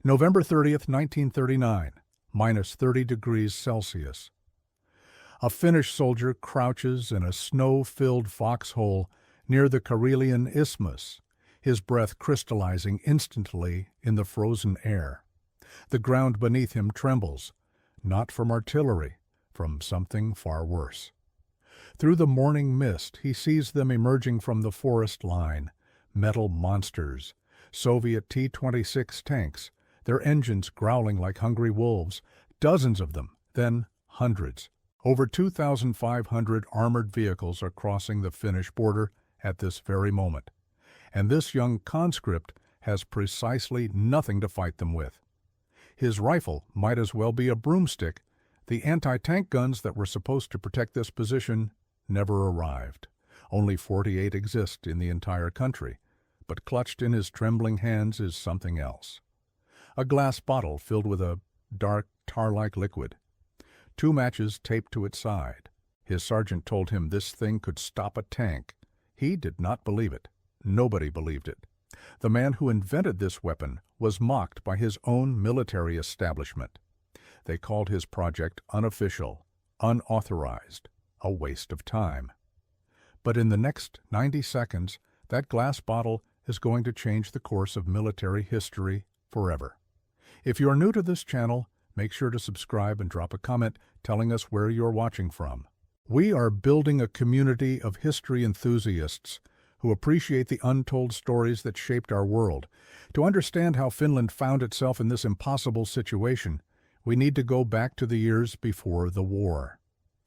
November 30th, 1939, minus 30 degrees Celsius. A Finnish soldier crouches in a snow-filled foxhole near the Karelian Isthmus, his breath crystallizing instantly in the frozen air. The ground beneath him trembles, not from artillery, from something far worse. Through the morning mist, he sees them emerging from the forest line, metal monsters, Soviet T-26 tanks, their engines growling like hungry wolves, dozens of them, then hundreds. Over 2,500 armored vehicles are crossing the Finnish border at this very moment, and this young conscript has precisely nothing to fight them with. His rifle might as well be a broomstick. The anti-tank guns that were supposed to protect this position never arrived. Only 48 exist in the entire country, but clutched in his trembling hands is something else. A glass bottle filled with a dark, tar-like liquid. 2 matches taped to its side. His sergeant told him this thing could stop a tank. He did not believe it. Nobody believed it. The man who invented this weapon was mocked by his own military establishment. They called his project unofficial, unauthorized, a waste of time. But in the next 90 seconds, that glass bottle is going to change the course of military history forever. If you are new to this channel, make sure to subscribe and drop a comment telling us where you're watching from. We are building a community of history enthusiasts who appreciate the untold stories that shaped our world. To understand how Finland found itself in this impossible situation, we need to go back to the years before the war.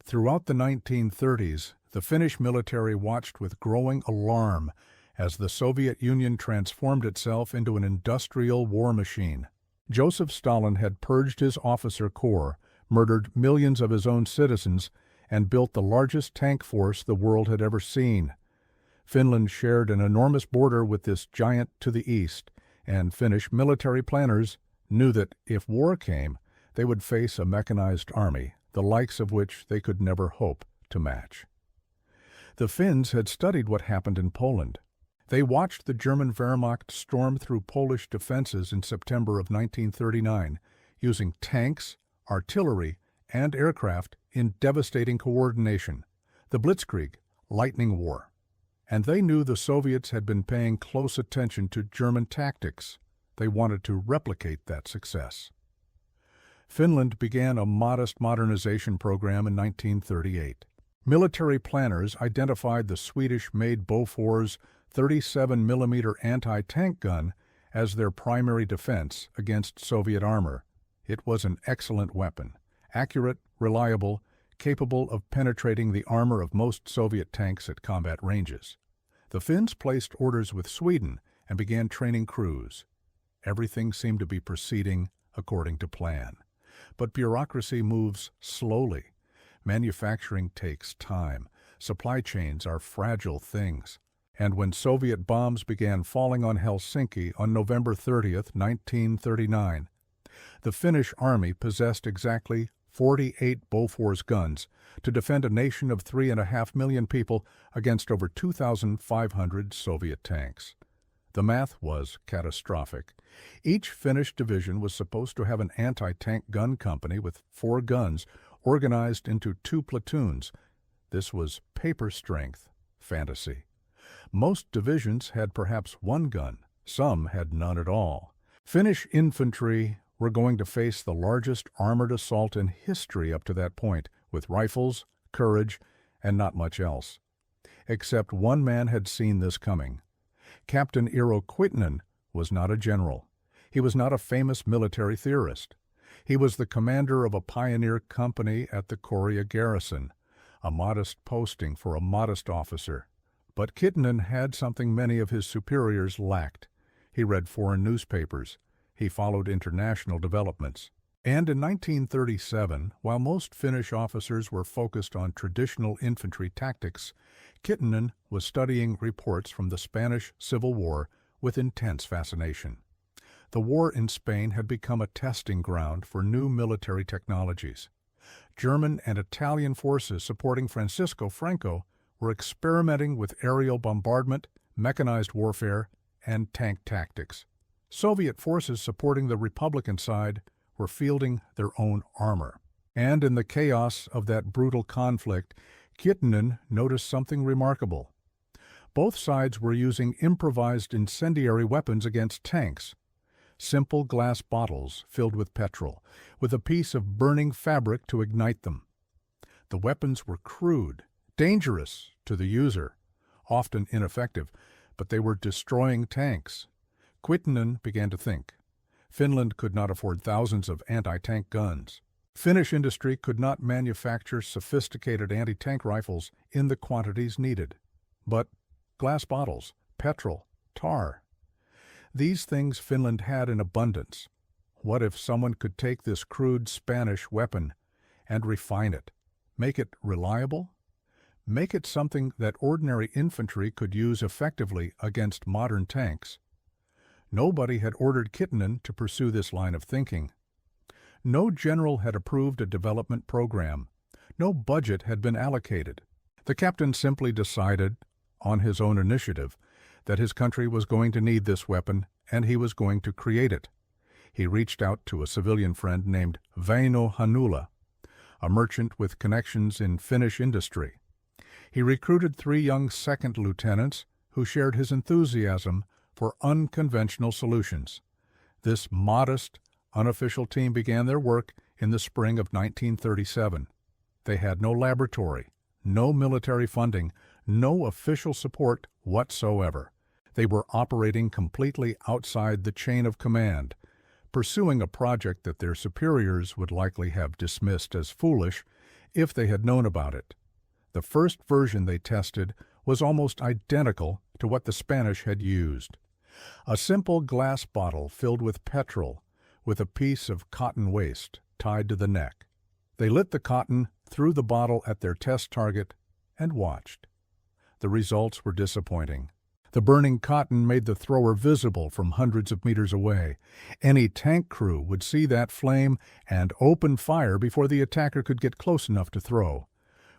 Throughout the 1930s, the Finnish military watched with growing alarm as the Soviet Union transformed itself into an industrial war machine. Joseph Stalin had purged his officer corps, murdered millions of his own citizens, and built the largest tank force the world had ever seen. Finland shared an enormous border with this giant to the east, and Finnish military planners knew that if war came, they would face a mechanized army, the likes of which they could never hope to match. The Finns had studied what happened in Poland. They watched the German Wehrmacht storm through Polish defenses in September of 1939, using tanks, artillery, and aircraft in devastating coordination, the Blitzkrieg, lightning war. And they knew the Soviets had been paying close attention to German tactics. They wanted to replicate that success. Finland began a modest modernization program in 1938. Military planners identified the Swedish-made Bofors 37mm anti-tank gun as their primary defense against Soviet armor. It was an excellent weapon, accurate, reliable, capable of penetrating the armor of most Soviet tanks at combat ranges. The Finns placed orders with Sweden and began training crews. Everything seemed to be proceeding according to plan. But bureaucracy moves slowly. Manufacturing takes time. Supply chains are fragile things. And when Soviet bombs began falling on Helsinki on November 30th, 1939, the Finnish army possessed exactly 48 Bofors guns to defend a nation of 3.5 million people against over 2,500 Soviet tanks. The math was catastrophic. Each Finnish division was supposed to have an anti-tank gun company with 4 guns organized into 2 platoons. This was paper-strength fantasy. Most divisions had perhaps 1 gun. Some had none at all. Finnish infantry were going to face the largest armored assault in history up to that point, with rifles, courage, and not much else. Except one man had seen this coming. Captain Eero Kuitunen was not a general. He was not a famous military theorist. He was the commander of a pioneer company at the Korea garrison, a modest posting for a modest officer. But Kuitunen had something many of his superiors lacked. He read foreign newspapers. He followed international developments. And in 1937, while most Finnish officers were focused on traditional infantry tactics, Kuitunen was studying reports from the Spanish Civil War with intense fascination. The war in Spain had become a testing ground for new military technologies. German and Italian forces supporting Francisco Franco were experimenting with aerial bombardment, mechanized warfare, and tank tactics. Soviet forces supporting the Republican side were fielding their own armor. And in the chaos of that brutal conflict, Kitanen noticed something remarkable. Both sides were using improvised incendiary weapons against tanks. Simple glass bottles filled with petrol, with a piece of burning fabric to ignite them. The weapons were crude, dangerous to the user, often ineffective, but they were destroying tanks. Kitanen began to think. Finland could not afford thousands of anti-tank guns. Finnish industry could not manufacture sophisticated anti-tank rifles in the quantities needed. But glass bottles, petrol, tar. These things Finland had in abundance. What if someone could take this crude Spanish weapon and refine it, make it reliable, make it something that ordinary infantry could use effectively against modern tanks? Nobody had ordered Kitanen to pursue this line of thinking. No general had approved a development program. No budget had been allocated. The captain simply decided, on his own initiative, that his country was going to need this weapon and he was going to create it. He reached out to a civilian friend named Väinö Hanula, a merchant with connections in Finnish industry. He recruited 3 young second lieutenants who shared his enthusiasm for unconventional solutions. This modest, unofficial team began their work in the spring of 1937. They had no laboratory, no military funding, no official support whatsoever. They were operating completely outside the chain of command, pursuing a project that their superiors would likely have dismissed as foolish if they had known about it. The first version they tested was almost identical to what the Spanish had used. A simple glass bottle filled with petrol with a piece of cotton waste tied to the neck. They lit the cotton through the bottle at their test target and watched. The results were disappointing. The burning cotton made the thrower visible from hundreds of meters away. Any tank crew would see that flame and open fire before the attacker could get close enough to throw.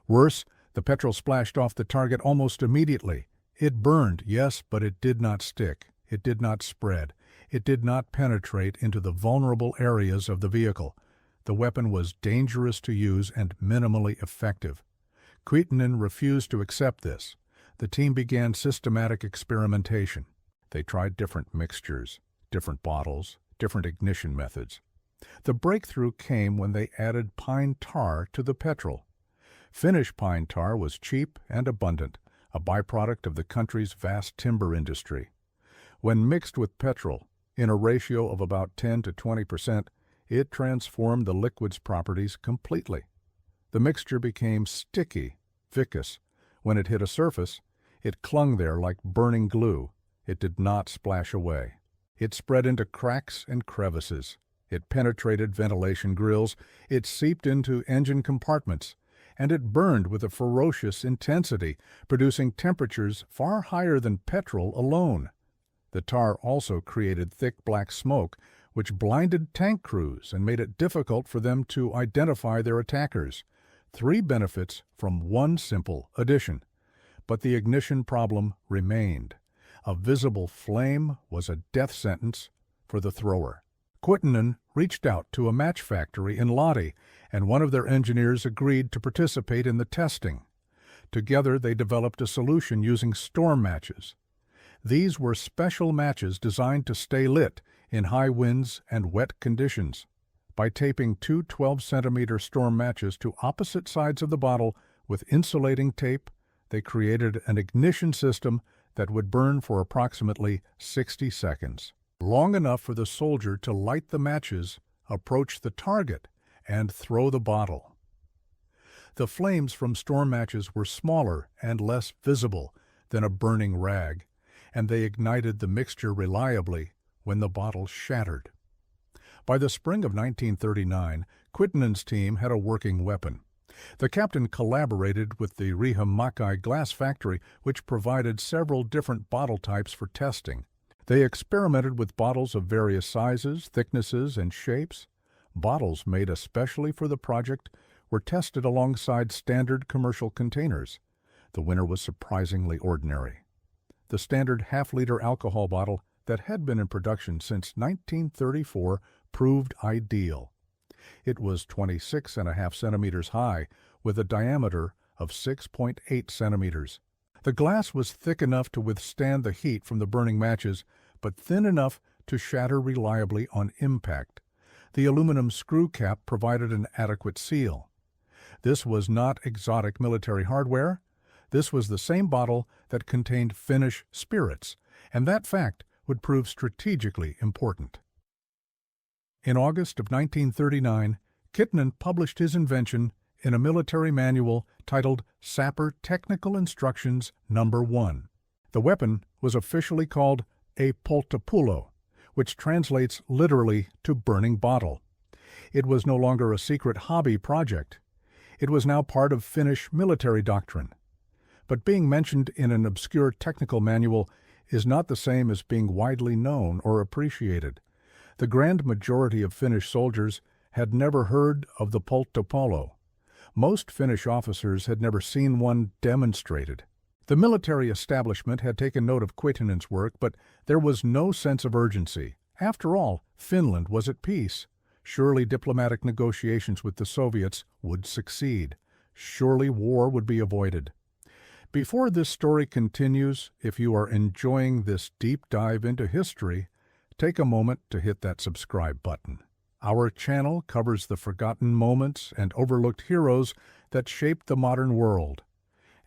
Worse, the petrol splashed off the target almost immediately. It burned, yes, but it did not stick. It did not spread. It did not penetrate into the vulnerable areas of the vehicle. The weapon was dangerous to use and minimally effective. Kitanen refused to accept this. The team began systematic experimentation. They tried different mixtures, different bottles, different ignition methods. The breakthrough came when they added pine tar to the petrol. Finnish pine tar was cheap and abundant, a byproduct of the country's vast timber industry. When mixed with petrol, in a ratio of about 10 to 20%, it transformed the liquid's properties completely. The mixture became sticky, viscous. When it hit a surface, it clung there like burning glue. It did not splash away. It spread into cracks and crevices. It penetrated ventilation grills. It seeped into engine compartments. And it burned with a ferocious intensity, producing temperatures far higher than petrol alone. The tar also created thick black smoke, which blinded tank crews and made it difficult for them to identify their attackers. 3 benefits from one simple addition. But the ignition problem remained. A visible flame was a death sentence for the thrower. Kitanen reached out to a match factory in Lahti, and one of their engineers agreed to participate in the testing. Together they developed a solution using storm matches. These were special matches designed to stay lit in high winds and wet conditions. By taping 2 12-centimeter storm matches to opposite sides of the bottle with insulating tape, they created an ignition system that would burn for approximately 60 seconds, long enough for the soldier to light the matches, approach the target, and throw the bottle. The flames from storm matches were smaller and less visible than a burning rag, and they ignited the mixture reliably when the bottle shattered. By the spring of 1939, Kitanen's team had a working weapon. The captain collaborated with the Riihimäki glass factory, which provided several different bottle types for testing. They experimented with bottles of various sizes, thicknesses, and shapes. Bottles made especially for the project were tested alongside standard commercial containers. The winner was surprisingly ordinary. The standard half-liter alcohol bottle that had been in production since 1934 proved ideal. It was 26.5 centimeters high, with a diameter of 6.8 centimeters. The glass was thick enough to withstand the heat from the burning matches, but thin enough to shatter reliably on impact. The aluminum screw cap provided an adequate seal. This was not exotic military hardware. This was the same bottle that contained Finnish spirits, and that fact would prove strategically important. In August of 1939, Kittinen published his invention in a military manual titled Sapper Technical Instructions No. 1. The weapon was officially called a polttopullo, which translates literally to burning bottle. It was no longer a secret hobby project. It was now part of Finnish military doctrine. But being mentioned in an obscure technical manual is not the same as being widely known or appreciated. The grand majority of Finnish soldiers had never heard of the polttopullo. Most Finnish officers had never seen one demonstrated. The military establishment had taken note of Kittinen's work, but there was no sense of urgency. After all, Finland was at peace. Surely diplomatic negotiations with the Soviets would succeed. Surely war would be avoided. Before this story continues, if you are enjoying this deep dive into history, take a moment to hit that subscribe button. Our channel covers the forgotten moments and overlooked heroes that shaped the modern world,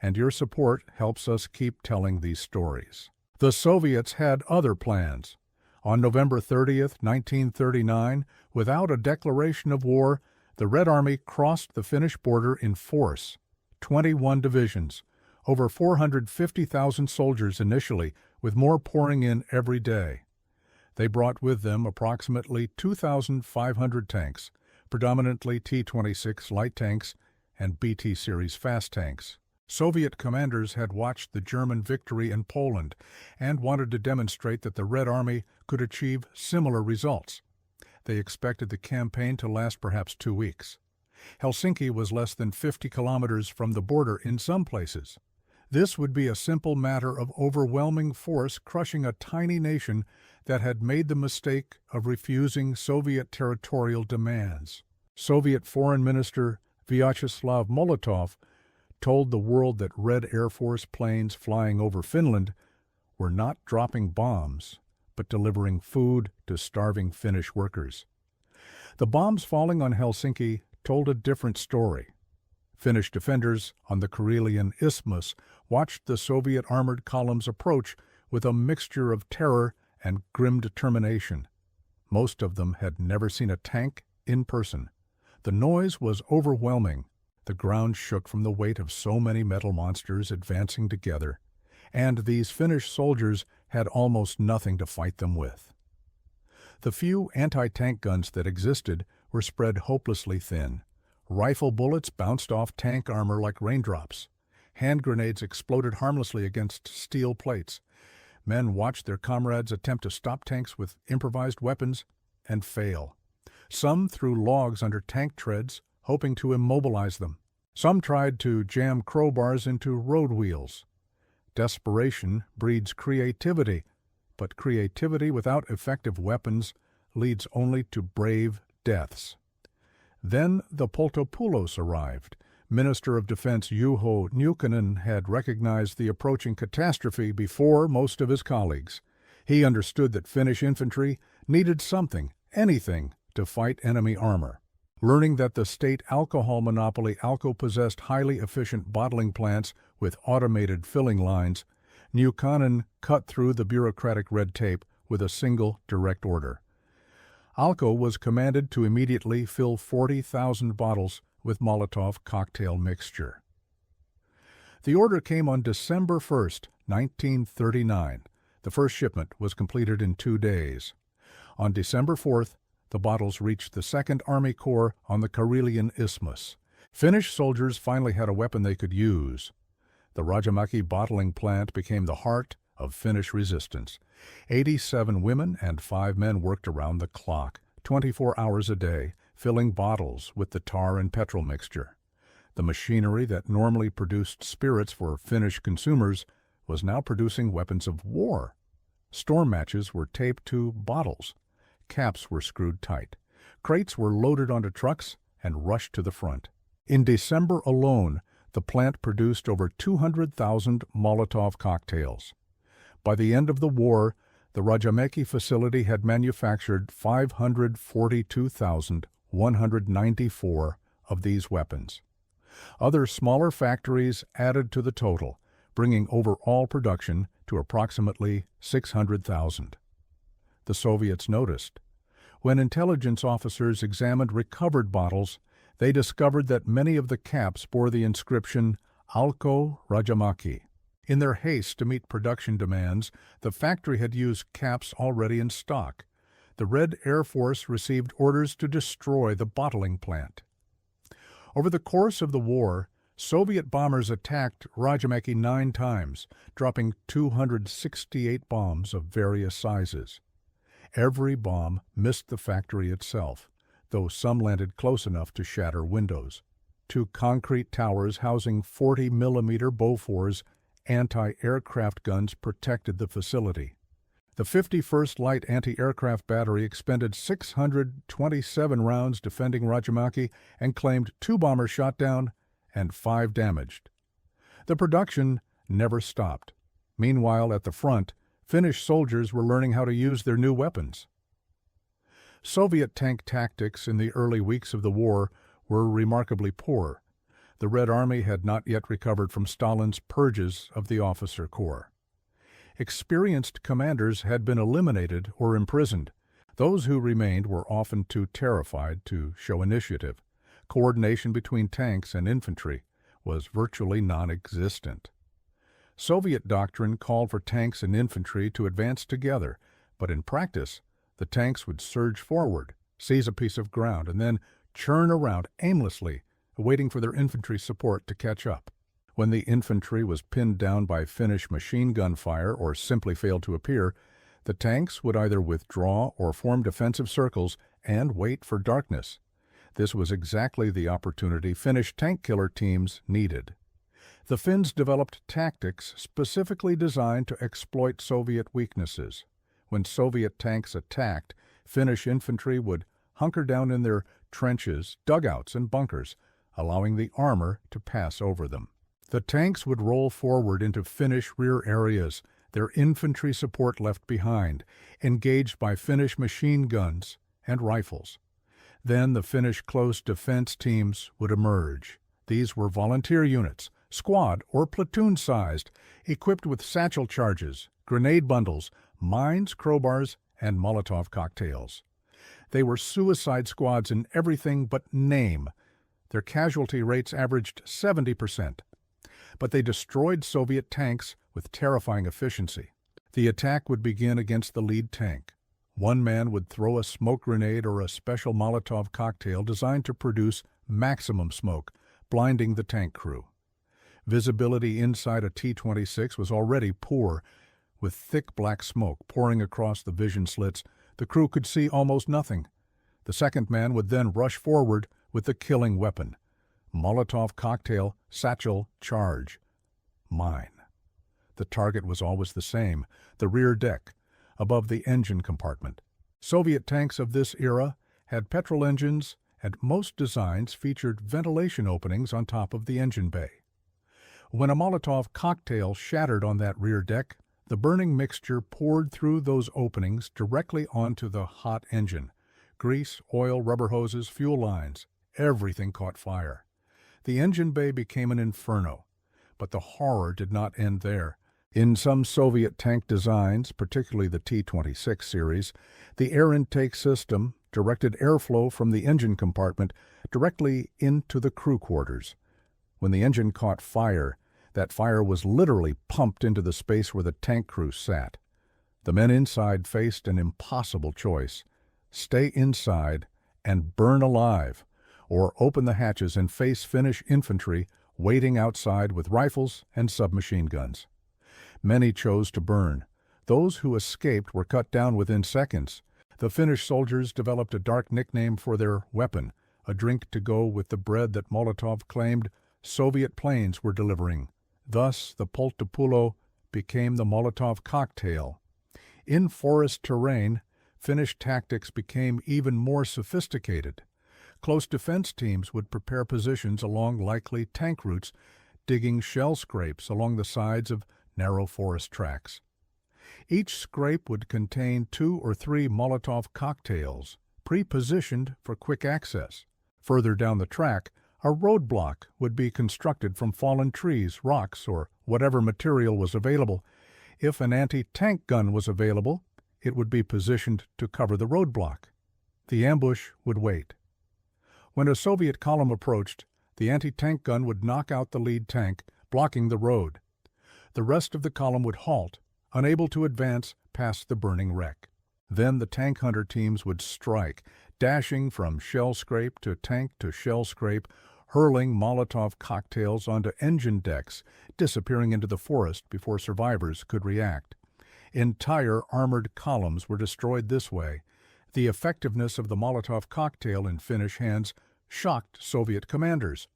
and your support helps us keep telling these stories. The Soviets had other plans. On November 30th, 1939, without a declaration of war, the Red Army crossed the Finnish border in force. 21 divisions, over 450,000 soldiers initially, with more pouring in every day. They brought with them approximately 2,500 tanks, predominantly T-26 light tanks and BT series fast tanks. Soviet commanders had watched the German victory in Poland and wanted to demonstrate that the Red Army could achieve similar results. They expected the campaign to last perhaps 2 weeks. Helsinki was less than 50 kilometers from the border in some places. This would be a simple matter of overwhelming force crushing a tiny nation that had made the mistake of refusing Soviet territorial demands. Soviet Foreign Minister Vyacheslav Molotov told the world that Red Air Force planes flying over Finland were not dropping bombs, but delivering food to starving Finnish workers. The bombs falling on Helsinki told a different story. Finnish defenders on the Karelian Isthmus watched the Soviet armored columns approach with a mixture of terror and grim determination. Most of them had never seen a tank in person. The noise was overwhelming. The ground shook from the weight of so many metal monsters advancing together, and these Finnish soldiers had almost nothing to fight them with. The few anti-tank guns that existed were spread hopelessly thin. Rifle bullets bounced off tank armor like raindrops. Hand grenades exploded harmlessly against steel plates. Men watched their comrades attempt to stop tanks with improvised weapons and fail. Some threw logs under tank treads, hoping to immobilize them. Some tried to jam crowbars into road wheels. Desperation breeds creativity, but creativity without effective weapons leads only to brave deaths. Then the polttopullos arrived. Minister of Defense Juho Niukkonen had recognized the approaching catastrophe before most of his colleagues. He understood that Finnish infantry needed something, anything, to fight enemy armor. Learning that the state alcohol monopoly Alko possessed highly efficient bottling plants with automated filling lines, Niukkonen cut through the bureaucratic red tape with a single direct order. Alko was commanded to immediately fill 40,000 bottles with Molotov cocktail mixture. The order came on December 1st, 1939. The first shipment was completed in 2 days. On December 4th, the bottles reached the 2nd Army Corps on the Karelian Isthmus. Finnish soldiers finally had a weapon they could use. The Rajamäki bottling plant became the heart of Finnish resistance. 87 women and 5 men worked around the clock, 24 hours a day, filling bottles with the tar and petrol mixture. The machinery that normally produced spirits for Finnish consumers was now producing weapons of war. Storm matches were taped to bottles. Caps were screwed tight. Crates were loaded onto trucks and rushed to the front. In December alone, the plant produced over 200,000 Molotov cocktails. By the end of the war, the Rajameki facility had manufactured 542,194 of these weapons. Other smaller factories added to the total, bringing overall production to approximately 600,000. The Soviets noticed. When intelligence officers examined recovered bottles, they discovered that many of the caps bore the inscription Alko Rajamaki. In their haste to meet production demands, the factory had used caps already in stock. The Red Air Force received orders to destroy the bottling plant. Over the course of the war, Soviet bombers attacked Rajameki 9 times, dropping 268 bombs of various sizes. Every bomb missed the factory itself, though some landed close enough to shatter windows. 2 concrete towers housing 40mm Bofors anti-aircraft guns protected the facility. The 51st Light Anti-Aircraft Battery expended 627 rounds defending Rajamaki and claimed 2 bombers shot down and 5 damaged. The production never stopped. Meanwhile, at the front, Finnish soldiers were learning how to use their new weapons. Soviet tank tactics in the early weeks of the war were remarkably poor. The Red Army had not yet recovered from Stalin's purges of the officer corps. Experienced commanders had been eliminated or imprisoned. Those who remained were often too terrified to show initiative. Coordination between tanks and infantry was virtually non-existent. Soviet doctrine called for tanks and infantry to advance together, but in practice, the tanks would surge forward, seize a piece of ground, and then churn around aimlessly, waiting for their infantry support to catch up. When the infantry was pinned down by Finnish machine gun fire or simply failed to appear, the tanks would either withdraw or form defensive circles and wait for darkness. This was exactly the opportunity Finnish tank killer teams needed. The Finns developed tactics specifically designed to exploit Soviet weaknesses. When Soviet tanks attacked, Finnish infantry would hunker down in their trenches, dugouts, and bunkers, allowing the armor to pass over them. The tanks would roll forward into Finnish rear areas, their infantry support left behind, engaged by Finnish machine guns and rifles. Then the Finnish close defense teams would emerge. These were volunteer units, squad or platoon-sized, equipped with satchel charges, grenade bundles, mines, crowbars, and Molotov cocktails. They were suicide squads in everything but name. Their casualty rates averaged 70%. But they destroyed Soviet tanks with terrifying efficiency. The attack would begin against the lead tank. One man would throw a smoke grenade or a special Molotov cocktail designed to produce maximum smoke, blinding the tank crew. Visibility inside a T-26 was already poor. With thick black smoke pouring across the vision slits, the crew could see almost nothing. The second man would then rush forward with the killing weapon. Molotov cocktail, satchel, charge. Mine. The target was always the same, the rear deck, above the engine compartment. Soviet tanks of this era had petrol engines, and most designs featured ventilation openings on top of the engine bay. When a Molotov cocktail shattered on that rear deck, the burning mixture poured through those openings directly onto the hot engine. Grease, oil, rubber hoses, fuel lines, everything caught fire. The engine bay became an inferno, but the horror did not end there. In some Soviet tank designs, particularly the T-26 series, the air intake system directed airflow from the engine compartment directly into the crew quarters. When the engine caught fire, that fire was literally pumped into the space where the tank crew sat. The men inside faced an impossible choice: stay inside and burn alive, or open the hatches and face Finnish infantry waiting outside with rifles and submachine guns. Many chose to burn. Those who escaped were cut down within seconds. The Finnish soldiers developed a dark nickname for their weapon, a drink to go with the bread that Molotov claimed Soviet planes were delivering. Thus, the polttopulo became the Molotov cocktail. In forest terrain, Finnish tactics became even more sophisticated. Close defense teams would prepare positions along likely tank routes, digging shell scrapes along the sides of narrow forest tracks. Each scrape would contain 2 or 3 Molotov cocktails, pre-positioned for quick access. Further down the track, a roadblock would be constructed from fallen trees, rocks, or whatever material was available. If an anti-tank gun was available, it would be positioned to cover the roadblock. The ambush would wait. When a Soviet column approached, the anti-tank gun would knock out the lead tank, blocking the road. The rest of the column would halt, unable to advance past the burning wreck. Then the tank hunter teams would strike, dashing from shell scrape to shell scrape, hurling Molotov cocktails onto engine decks, disappearing into the forest before survivors could react. Entire armored columns were destroyed this way. The effectiveness of the Molotov cocktail in Finnish hands shocked Soviet commanders.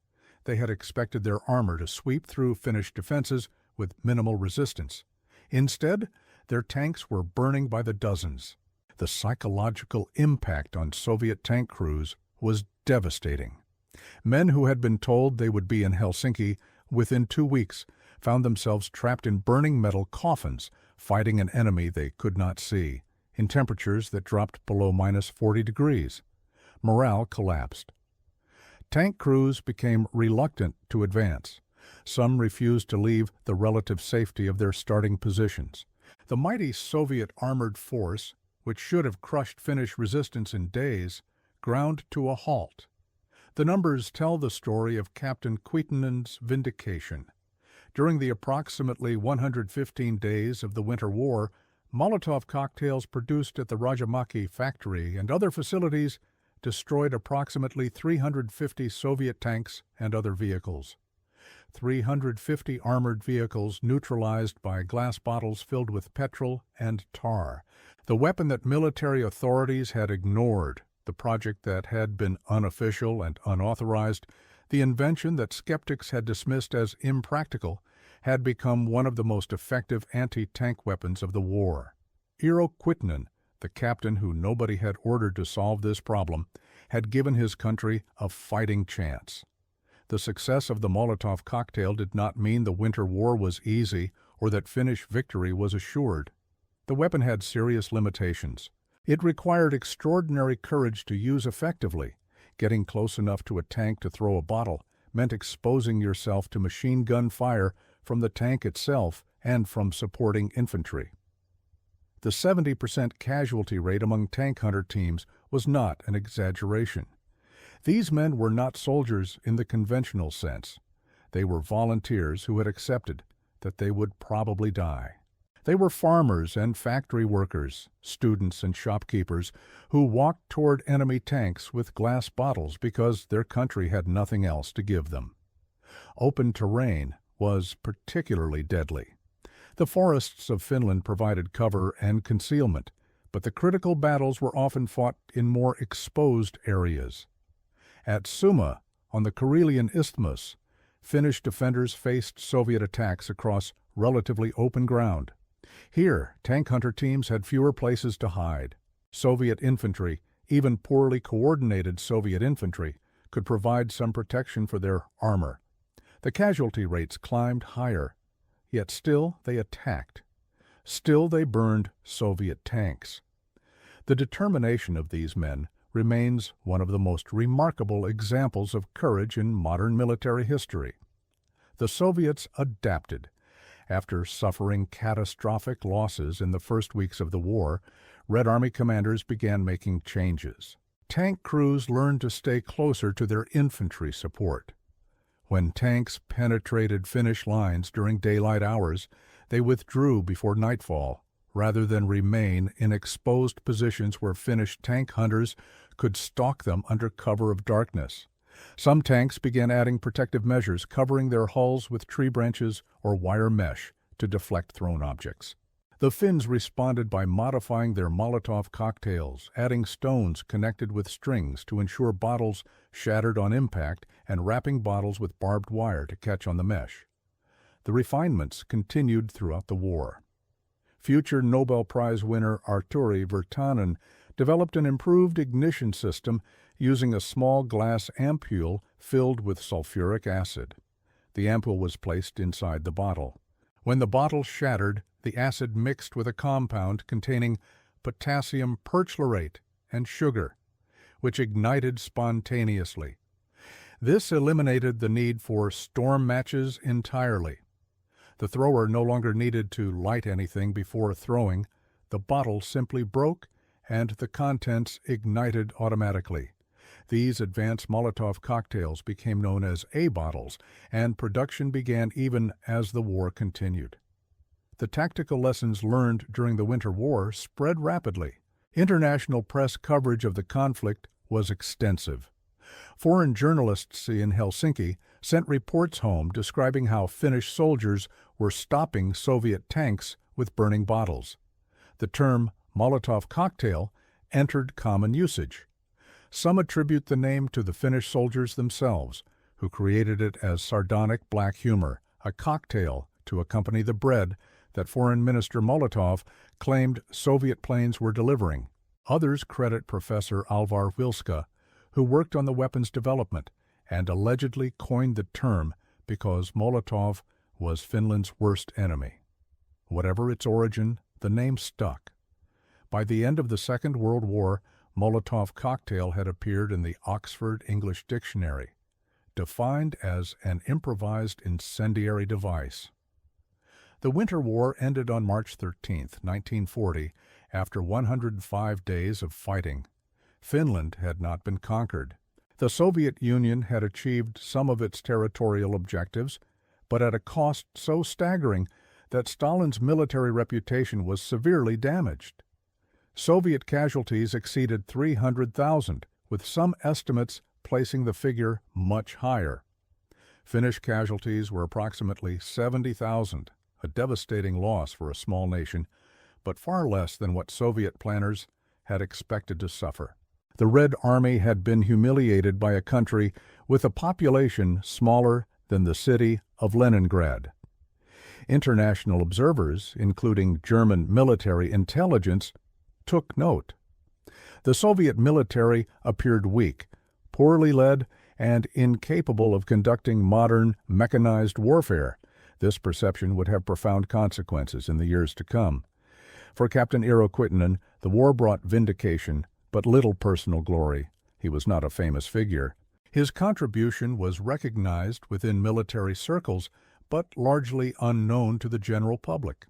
They had expected their armor to sweep through Finnish defenses with minimal resistance. Instead, their tanks were burning by the dozens. The psychological impact on Soviet tank crews was devastating. Men who had been told they would be in Helsinki within 2 weeks found themselves trapped in burning metal coffins, fighting an enemy they could not see, in temperatures that dropped below -40 degrees. Morale collapsed. Tank crews became reluctant to advance. Some refused to leave the relative safety of their starting positions. The mighty Soviet armored force, which should have crushed Finnish resistance in days, ground to a halt. The numbers tell the story of Captain Kuitinen's vindication. During the approximately 115 days of the Winter War, Molotov cocktails produced at the Rajamaki factory and other facilities destroyed approximately 350 Soviet tanks and other vehicles. 350 armored vehicles neutralized by glass bottles filled with petrol and tar, the weapon that military authorities had ignored, the project that had been unofficial and unauthorized, the invention that skeptics had dismissed as impractical, had become one of the most effective anti-tank weapons of the war. Eero Kuitinen, the captain who nobody had ordered to solve this problem, had given his country a fighting chance. The success of the Molotov cocktail did not mean the Winter War was easy or that Finnish victory was assured. The weapon had serious limitations. It required extraordinary courage to use effectively. Getting close enough to a tank to throw a bottle meant exposing yourself to machine gun fire from the tank itself and from supporting infantry. The 70% casualty rate among tank hunter teams was not an exaggeration. These men were not soldiers in the conventional sense. They were volunteers who had accepted that they would probably die. They were farmers and factory workers, students and shopkeepers who walked toward enemy tanks with glass bottles because their country had nothing else to give them. Open terrain was particularly deadly. The forests of Finland provided cover and concealment, but the critical battles were often fought in more exposed areas. At Suma, on the Karelian Isthmus, Finnish defenders faced Soviet attacks across relatively open ground. Here, tank hunter teams had fewer places to hide. Soviet infantry, even poorly coordinated Soviet infantry, could provide some protection for their armor. The casualty rates climbed higher, yet still they attacked. Still they burned Soviet tanks. The determination of these men remains one of the most remarkable examples of courage in modern military history. The Soviets adapted. After suffering catastrophic losses in the first weeks of the war, Red Army commanders began making changes. Tank crews learned to stay closer to their infantry support. When tanks penetrated Finnish lines during daylight hours, they withdrew before nightfall, rather than remain in exposed positions where Finnish tank hunters could stalk them under cover of darkness. Some tanks began adding protective measures, covering their hulls with tree branches or wire mesh to deflect thrown objects. The Finns responded by modifying their Molotov cocktails, adding stones connected with strings to ensure bottles shattered on impact, and wrapping bottles with barbed wire to catch on the mesh. The refinements continued throughout the war. Future Nobel Prize winner Arturi Virtanen developed an improved ignition system using a small glass ampule filled with sulfuric acid. The ampule was placed inside the bottle. When the bottle shattered, the acid mixed with a compound containing potassium perchlorate and sugar, which ignited spontaneously. This eliminated the need for storm matches entirely. The thrower no longer needed to light anything before throwing. The bottle simply broke and the contents ignited automatically. These advanced Molotov cocktails became known as A-bottles, and production began even as the war continued. The tactical lessons learned during the Winter War spread rapidly. International press coverage of the conflict was extensive. Foreign journalists in Helsinki sent reports home describing how Finnish soldiers were stopping Soviet tanks with burning bottles. The term Molotov cocktail entered common usage. Some attribute the name to the Finnish soldiers themselves, who created it as sardonic black humor, a cocktail to accompany the bread that Foreign Minister Molotov claimed Soviet planes were delivering. Others credit Professor Alvar Wilska, who worked on the weapon's development and allegedly coined the term because Molotov was Finland's worst enemy. Whatever its origin, the name stuck. By the end of the Second World War, Molotov cocktail had appeared in the Oxford English Dictionary, defined as an improvised incendiary device. The Winter War ended on March 13, 1940, after 105 days of fighting. Finland had not been conquered. The Soviet Union had achieved some of its territorial objectives, but at a cost so staggering that Stalin's military reputation was severely damaged. Soviet casualties exceeded 300,000, with some estimates placing the figure much higher. Finnish casualties were approximately 70,000, a devastating loss for a small nation, but far less than what Soviet planners had expected to suffer. The Red Army had been humiliated by a country with a population smaller than the city of Leningrad. International observers, including German military intelligence, took note. The Soviet military appeared weak, poorly led, and incapable of conducting modern mechanized warfare. This perception would have profound consequences in the years to come. For Captain Eero Kuitunen, the war brought vindication, but little personal glory. He was not a famous figure. His contribution was recognized within military circles, but largely unknown to the general public.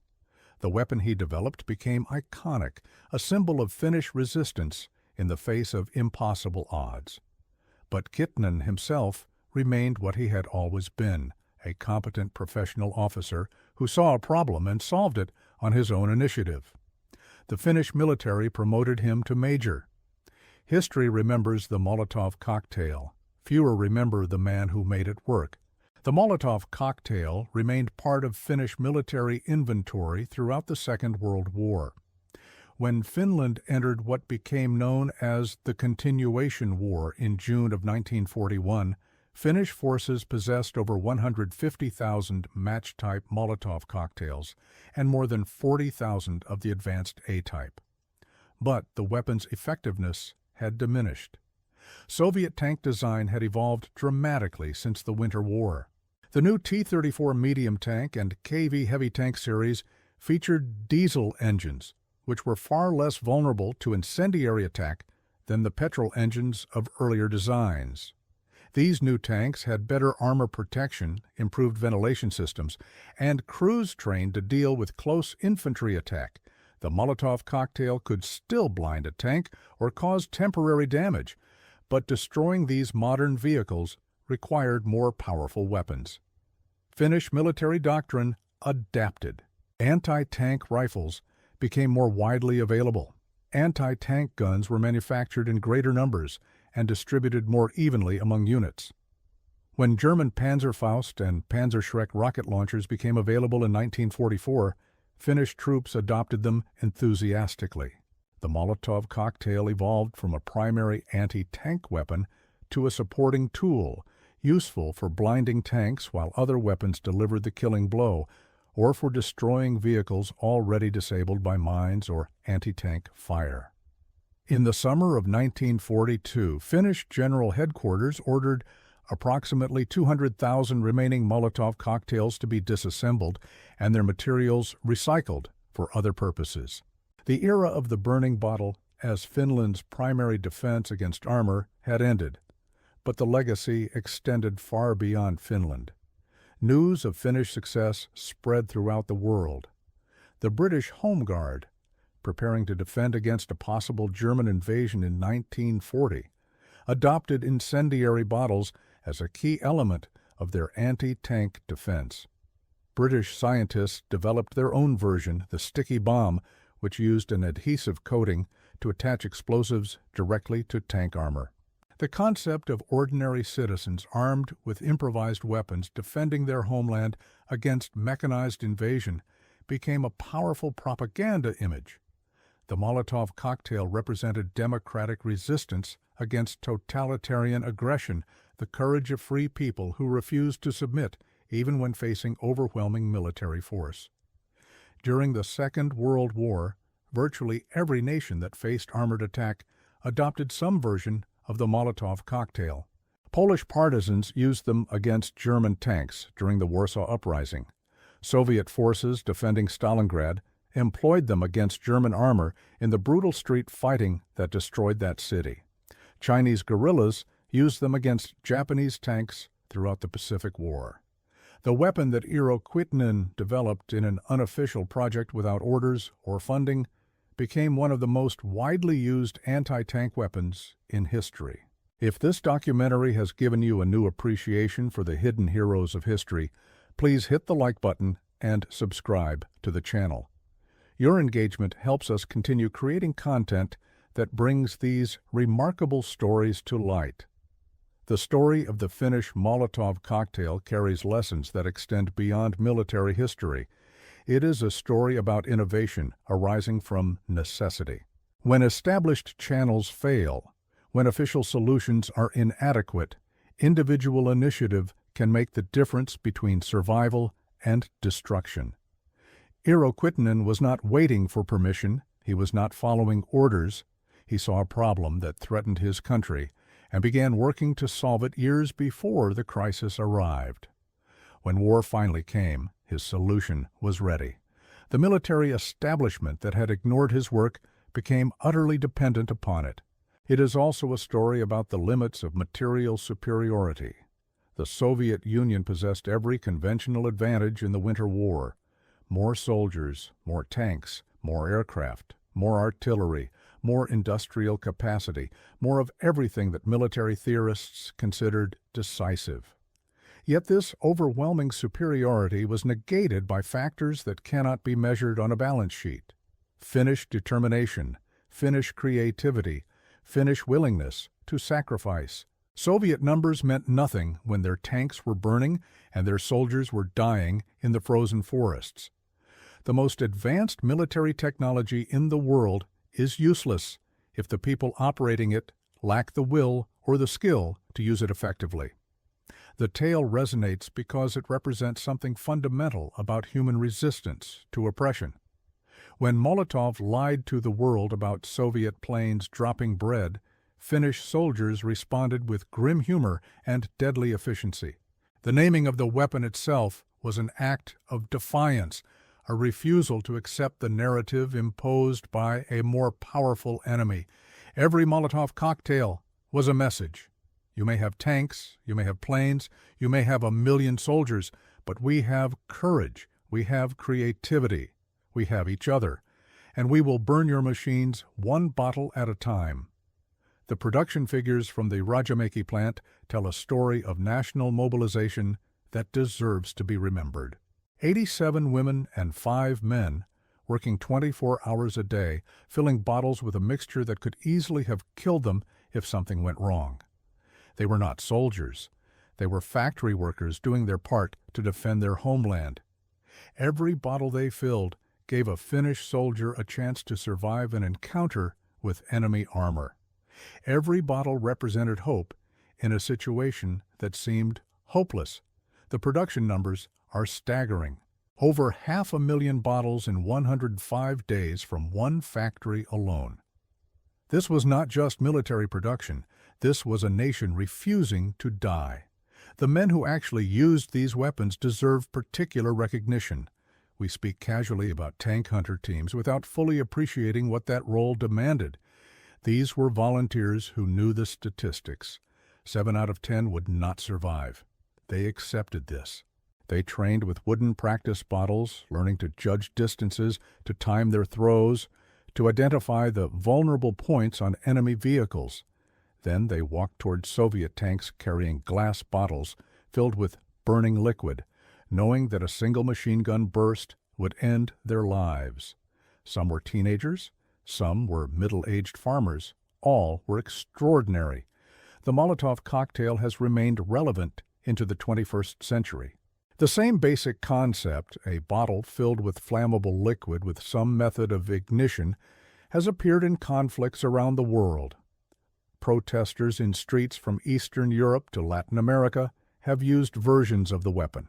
The weapon he developed became iconic, a symbol of Finnish resistance in the face of impossible odds. But Kuitunen himself remained what he had always been, a competent professional officer who saw a problem and solved it on his own initiative. The Finnish military promoted him to major. History remembers the Molotov cocktail. Fewer remember the man who made it work. The Molotov cocktail remained part of Finnish military inventory throughout the Second World War. When Finland entered what became known as the Continuation War in June of 1941, Finnish forces possessed over 150,000 match-type Molotov cocktails and more than 40,000 of the advanced A-type. But the weapon's effectiveness had diminished. Soviet tank design had evolved dramatically since the Winter War. The new T-34 medium tank and KV heavy tank series featured diesel engines, which were far less vulnerable to incendiary attack than the petrol engines of earlier designs. These new tanks had better armor protection, improved ventilation systems, and crews trained to deal with close infantry attack. The Molotov cocktail could still blind a tank or cause temporary damage, but destroying these modern vehicles required more powerful weapons. Finnish military doctrine adapted. Anti-tank rifles became more widely available. Anti-tank guns were manufactured in greater numbers and distributed more evenly among units. When German Panzerfaust and Panzerschreck rocket launchers became available in 1944, Finnish troops adopted them enthusiastically. The Molotov cocktail evolved from a primary anti-tank weapon to a supporting tool, useful for blinding tanks while other weapons delivered the killing blow, or for destroying vehicles already disabled by mines or anti-tank fire. In the summer of 1942, Finnish General Headquarters ordered approximately 200,000 remaining Molotov cocktails to be disassembled and their materials recycled for other purposes. The era of the burning bottle as Finland's primary defense against armor had ended, but the legacy extended far beyond Finland. News of Finnish success spread throughout the world. The British Home Guard, preparing to defend against a possible German invasion in 1940, adopted incendiary bottles as a key element of their anti-tank defense. British scientists developed their own version, the sticky bomb, which used an adhesive coating to attach explosives directly to tank armor. The concept of ordinary citizens armed with improvised weapons defending their homeland against mechanized invasion became a powerful propaganda image. The Molotov cocktail represented democratic resistance against totalitarian aggression, the courage of free people who refused to submit even when facing overwhelming military force. During the Second World War, virtually every nation that faced armored attack adopted some version of the Molotov cocktail. Polish partisans used them against German tanks during the Warsaw Uprising. Soviet forces defending Stalingrad employed them against German armor in the brutal street fighting that destroyed that city. Chinese guerrillas used them against Japanese tanks throughout the Pacific War. The weapon that Eero Kuitunen developed in an unofficial project without orders or funding became one of the most widely used anti-tank weapons in history. If this documentary has given you a new appreciation for the hidden heroes of history, please hit the like button and subscribe to the channel. Your engagement helps us continue creating content that brings these remarkable stories to light. The story of the Finnish Molotov cocktail carries lessons that extend beyond military history. It is a story about innovation arising from necessity. When established channels fail, when official solutions are inadequate, individual initiative can make the difference between survival and destruction. Eero Kuitunen was not waiting for permission, he was not following orders. He saw a problem that threatened his country and began working to solve it years before the crisis arrived. When war finally came, his solution was ready. The military establishment that had ignored his work became utterly dependent upon it. It is also a story about the limits of material superiority. The Soviet Union possessed every conventional advantage in the Winter War. More soldiers, more tanks, more aircraft, more artillery, more industrial capacity, more of everything that military theorists considered decisive. Yet this overwhelming superiority was negated by factors that cannot be measured on a balance sheet. Finnish determination, Finnish creativity, Finnish willingness to sacrifice. Soviet numbers meant nothing when their tanks were burning and their soldiers were dying in the frozen forests. The most advanced military technology in the world is useless if the people operating it lack the will or the skill to use it effectively. The tale resonates because it represents something fundamental about human resistance to oppression. When Molotov lied to the world about Soviet planes dropping bread, Finnish soldiers responded with grim humor and deadly efficiency. The naming of the weapon itself was an act of defiance, a refusal to accept the narrative imposed by a more powerful enemy. Every Molotov cocktail was a message. You may have tanks, you may have planes, you may have 1 million soldiers, but we have courage, we have creativity, we have each other, and we will burn your machines one bottle at a time. The production figures from the Rajamäki plant tell a story of national mobilization that deserves to be remembered. 87 women and 5 men, working 24 hours a day, filling bottles with a mixture that could easily have killed them if something went wrong. They were not soldiers. They were factory workers doing their part to defend their homeland. Every bottle they filled gave a Finnish soldier a chance to survive an encounter with enemy armor. Every bottle represented hope in a situation that seemed hopeless. The production numbers are staggering. Over 500,000 bottles in 105 days from one factory alone. This was not just military production. This was a nation refusing to die. The men who actually used these weapons deserve particular recognition. We speak casually about tank hunter teams without fully appreciating what that role demanded. These were volunteers who knew the statistics. 7 out of 10 would not survive. They accepted this. They trained with wooden practice bottles, learning to judge distances, to time their throws, to identify the vulnerable points on enemy vehicles. Then they walked toward Soviet tanks carrying glass bottles filled with burning liquid, knowing that a single machine gun burst would end their lives. Some were teenagers, some were middle-aged farmers. All were extraordinary. The Molotov cocktail has remained relevant into the 21st century. The same basic concept, a bottle filled with flammable liquid with some method of ignition, has appeared in conflicts around the world. Protesters in streets from Eastern Europe to Latin America have used versions of the weapon.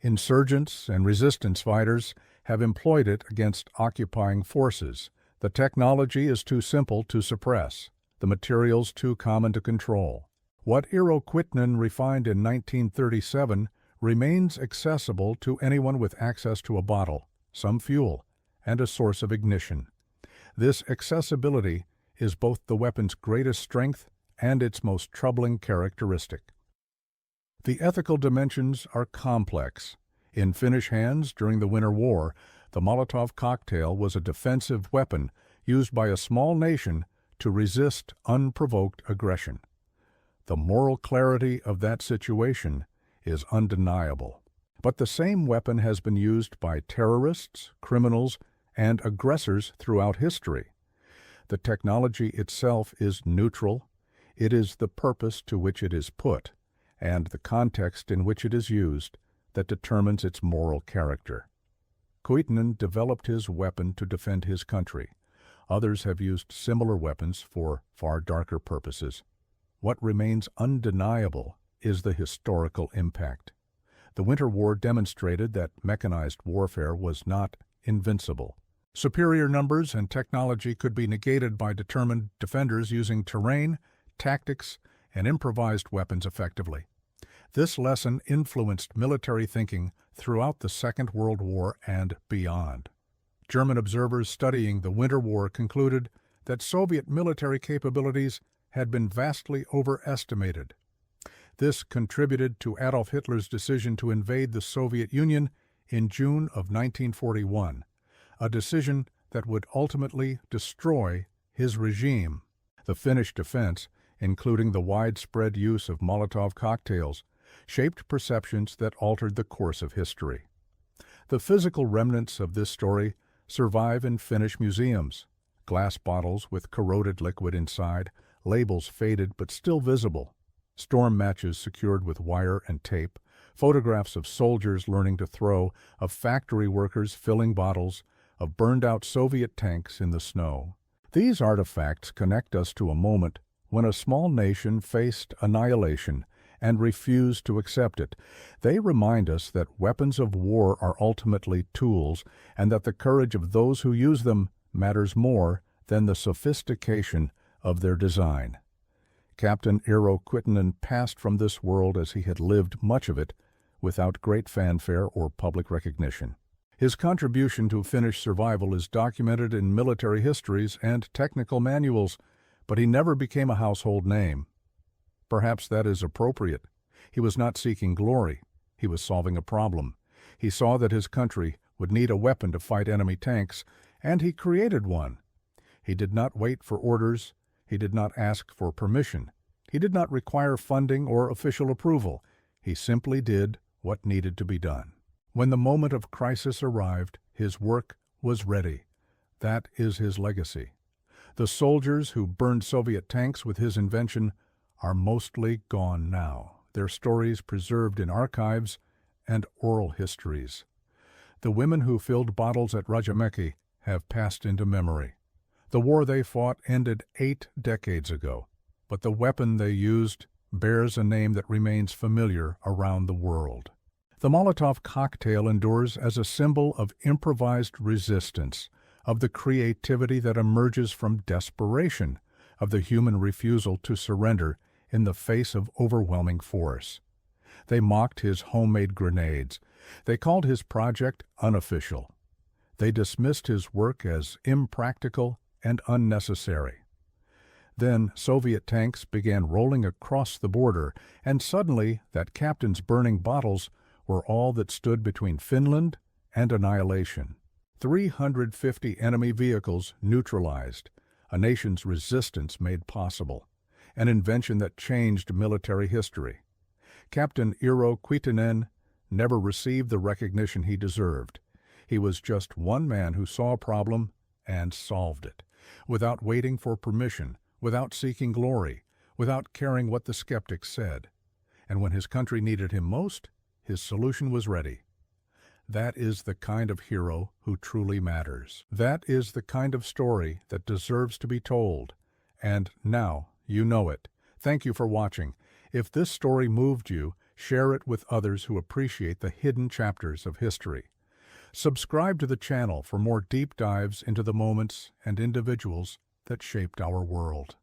Insurgents and resistance fighters have employed it against occupying forces. The technology is too simple to suppress, the materials too common to control. What Eero Kuitunen refined in 1937 remains accessible to anyone with access to a bottle, some fuel, and a source of ignition. This accessibility is both the weapon's greatest strength and its most troubling characteristic. The ethical dimensions are complex. In Finnish hands during the Winter War, the Molotov cocktail was a defensive weapon used by a small nation to resist unprovoked aggression. The moral clarity of that situation is undeniable. But the same weapon has been used by terrorists, criminals, and aggressors throughout history. The technology itself is neutral. It is the purpose to which it is put, and the context in which it is used, that determines its moral character. Kuitunen developed his weapon to defend his country. Others have used similar weapons for far darker purposes. What remains undeniable is the historical impact. The Winter War demonstrated that mechanized warfare was not invincible. Superior numbers and technology could be negated by determined defenders using terrain, tactics, and improvised weapons effectively. This lesson influenced military thinking throughout the Second World War and beyond. German observers studying the Winter War concluded that Soviet military capabilities had been vastly overestimated. This contributed to Adolf Hitler's decision to invade the Soviet Union in June of 1941, a decision that would ultimately destroy his regime. The Finnish defense, including the widespread use of Molotov cocktails, shaped perceptions that altered the course of history. The physical remnants of this story survive in Finnish museums. Glass bottles with corroded liquid inside, labels faded but still visible, storm matches secured with wire and tape, photographs of soldiers learning to throw, of factory workers filling bottles, of burned-out Soviet tanks in the snow. These artifacts connect us to a moment when a small nation faced annihilation and refused to accept it. They remind us that weapons of war are ultimately tools, and that the courage of those who use them matters more than the sophistication of their design. Captain Eero Kuitunen passed from this world as he had lived much of it, without great fanfare or public recognition. His contribution to Finnish survival is documented in military histories and technical manuals, but he never became a household name. Perhaps that is appropriate. He was not seeking glory. He was solving a problem. He saw that his country would need a weapon to fight enemy tanks, and he created one. He did not wait for orders. He did not ask for permission. He did not require funding or official approval. He simply did what needed to be done. When the moment of crisis arrived, his work was ready. That is his legacy. The soldiers who burned Soviet tanks with his invention are mostly gone now, their stories preserved in archives and oral histories. The women who filled bottles at Rajamäki have passed into memory. The war they fought ended 8 decades ago, but the weapon they used bears a name that remains familiar around the world. The Molotov cocktail endures as a symbol of improvised resistance, of the creativity that emerges from desperation, of the human refusal to surrender in the face of overwhelming force. They mocked his homemade grenades. They called his project unofficial. They dismissed his work as impractical and unnecessary. Then Soviet tanks began rolling across the border, and suddenly that captain's burning bottles were all that stood between Finland and annihilation. 350 enemy vehicles neutralized, a nation's resistance made possible, an invention that changed military history. Captain Eero Kuitunen never received the recognition he deserved. He was just one man who saw a problem and solved it, without waiting for permission, without seeking glory, without caring what the skeptics said. And when his country needed him most, his solution was ready. That is the kind of hero who truly matters. That is the kind of story that deserves to be told. And now you know it. Thank you for watching. If this story moved you, share it with others who appreciate the hidden chapters of history. Subscribe to the channel for more deep dives into the moments and individuals that shaped our world.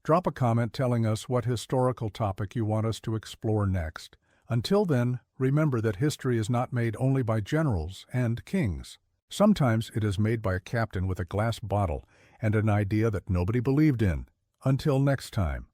Drop a comment telling us what historical topic you want us to explore next. Until then, remember that history is not made only by generals and kings. Sometimes it is made by a captain with a glass bottle and an idea that nobody believed in. Until next time.